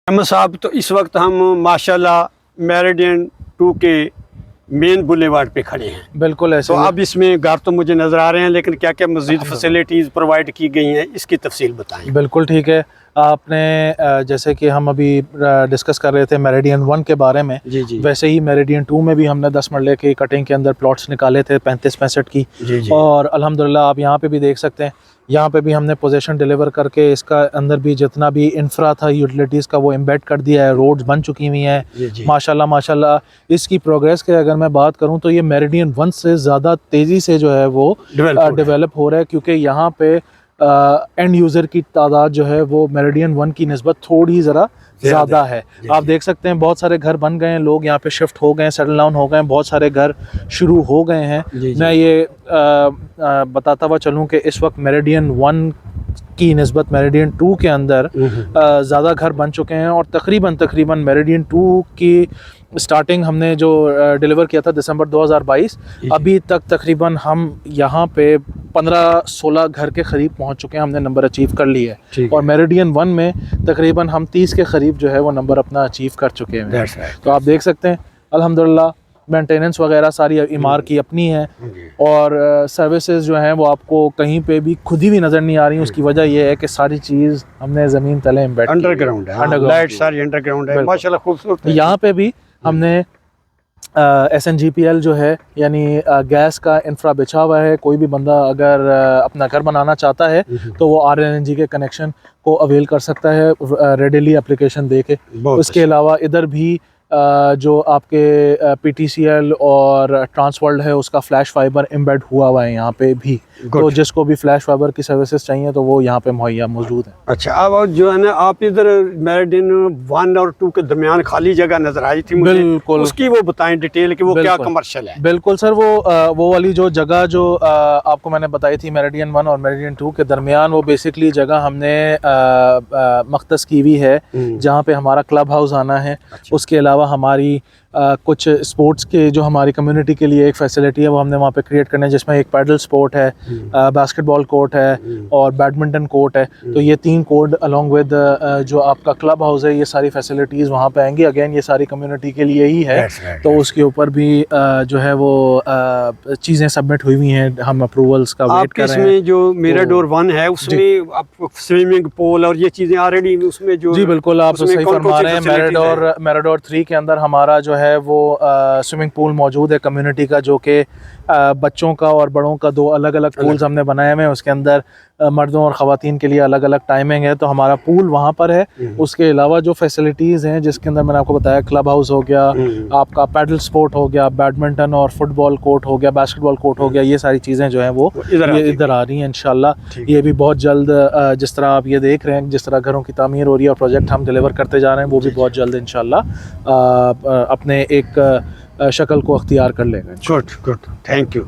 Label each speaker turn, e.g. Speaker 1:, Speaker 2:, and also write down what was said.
Speaker 1: अहमद साहब, तो इस वक्त हम माशाल्लाह मेरिडियन 2 के मेन बुलेवार्ड पे खड़े हैं।
Speaker 2: बिल्कुल ऐसे
Speaker 1: तो अब इसमें घर तो मुझे नज़र आ रहे हैं, लेकिन क्या क्या मज़ीद फैसिलिटीज़ प्रोवाइड की गई हैं इसकी तफसील बताएं।
Speaker 2: बिल्कुल ठीक है। आपने जैसे कि हम अभी डिस्कस कर रहे थे मेरिडियन 1 के बारे में,
Speaker 1: जी।
Speaker 2: वैसे ही मेरिडियन 2 में भी हमने 10 मरले की कटिंग के अंदर प्लॉट्स निकाले थे 35-65 की।
Speaker 1: जी।
Speaker 2: और अल्हम्दुलिल्लाह आप यहाँ पे भी देख सकते हैं, यहाँ पे भी हमने पोजीशन डिलीवर करके इसका अंदर भी जितना भी इंफ्रा था यूटिलिटीज़ का वो एम्बेड कर दिया है। रोड्स बन चुकी हुई हैं माशाल्लाह। इसकी प्रोग्रेस की अगर मैं बात करूँ तो ये मेरिडियन 1 से ज़्यादा तेज़ी से जो है वो डेवलप हो रहा है, क्योंकि यहाँ पे एंड यूज़र की तादाद जो है वो मेरिडियन 1 की निस्बत थोड़ी ज़रा ज़्यादा है। आप देख सकते हैं बहुत सारे घर बन गए हैं, लोग यहाँ पे शिफ्ट हो गए हैं, सेटल डाउन हो गए हैं, बहुत सारे घर शुरू हो गए हैं। मैं ये बताता हुआ चलूँ कि इस वक्त मेरिडियन 1 की निस्बत मेरिडियन 2 के अंदर ज़्यादा घर बन चुके हैं। और तकरीबन मेरिडियन 2 की स्टार्टिंग हमने जो डिलीवर किया था दिसंबर 2022, अभी तक तकरीबन हम यहाँ पे 15-16 घर के करीब पहुँच चुके हैं, हमने नंबर अचीव कर ली है। और मेरिडियन 1 में तकरीबन हम 30 के करीब जो है वो नंबर अपना अचीव कर चुके हैं। तो आप देख सकते हैं अल्हम्दुलिल्लाह मेंटेनेंस वगैरह सारी इमार की अपनी है, और सर्विसेज जो हैं वो आपको कहीं पे भी खुद ही भी नज़र नहीं आ रही। उसकी वजह ये है कि सारी चीज़ हमने ज़मीन तले एम्बेड
Speaker 1: अंडरग्राउंड है, लाइट सारी अंडरग्राउंड है माशाल्लाह, खूबसूरत है।
Speaker 2: यहाँ पे भी हमने SNGPL जो है यानी गैस का इंफ्रा बिछा हुआ है। कोई भी बंदा अगर अपना घर बनाना चाहता है तो वो RLNG के कनेक्शन को अवेल कर सकता है रेडिली एप्लीकेशन दे के। उसके अलावा इधर भी जो आपके PTCL और ट्रांसवर्ल्ड है उसका फ्लैश फाइबर एम्बेड हुआ है यहाँ पे भी। तो जिसको भी फ्लैश फाइबर की सर्विसेज चाहिए तो वो यहाँ पे मुहैया मौजूद है।
Speaker 1: अच्छा, अब जो है ना, आप इधर मेरिडियन 1 और 2 के दरमियान खाली जगह नजर आई थी मुझे,
Speaker 2: बिल्कुल
Speaker 1: उसकी वो बताएं डिटेल कि वो क्या कमर्शियल है।
Speaker 2: बिल्कुल सर, वो वाली जो जगह जो आपको मैंने बताई थी मेरिडियन 1 और मेरिडियन 2 के दरमियान, वो बेसिकली जगह हमने मख्तस की हुई है जहाँ पे हमारा क्लब हाउस आना है। उसके अलावा हमारी कुछ स्पोर्ट्स के जो हमारी कम्युनिटी के लिए एक फैसिलिटी है वो हमने वहाँ पे क्रिएट करना है, जिसमें एक पैडल स्पोर्ट है, बास्केटबॉल कोर्ट है और बैडमिंटन कोर्ट है। तो ये 3 कोर्ट अलॉन्ग विद जो आपका क्लब हाउस है, ये सारी फैसिलिटीज़ वहाँ पे आएंगी। अगेन ये सारी कम्युनिटी के लिए ही है। तो उसके ऊपर भी जो है वो चीज़ें सबमिट हुई हुई हैं, हम अप्रूवल्स का वेट कर रहे हैं।
Speaker 1: इसमें जो मिराडोर 1 है उसमें आप स्विमिंग पूल और ये चीज़ें ऑलरेडी उसमें जो,
Speaker 2: जी बिल्कुल आप सही फरमा रहे हैं। मिराडोर 3 के अंदर हमारा जो है वो स्विमिंग पूल मौजूद है कम्युनिटी का, जो कि बच्चों का और बड़ों का 2 अलग अलग पूल्स हमने बनाए हुए हैं। उसके अंदर मर्दों और ख़वातीन के लिए अलग अलग टाइमिंग है, तो हमारा पूल वहाँ पर है। उसके अलावा जो फैसिलिटीज़ हैं जिसके अंदर मैंने आपको बताया, क्लब हाउस हो गया, आपका पैडल स्पोर्ट हो गया, बैडमिंटन और फुटबॉल कोर्ट हो गया, बास्केटबॉल कोर्ट हो गया, ये सारी चीज़ें जो हैं वो इधर आ रही हैं इंशाल्लाह। ये भी बहुत जल्द, जिस तरह आप ये देख रहे हैं जिस तरह घरों की तामीर हो रही है और प्रोजेक्ट हम डिलीवर करते जा रहे हैं, वो भी बहुत जल्द इंशाल्लाह अपने एक शक्ल को अख्तियार कर लेगा।
Speaker 1: Good, thank you.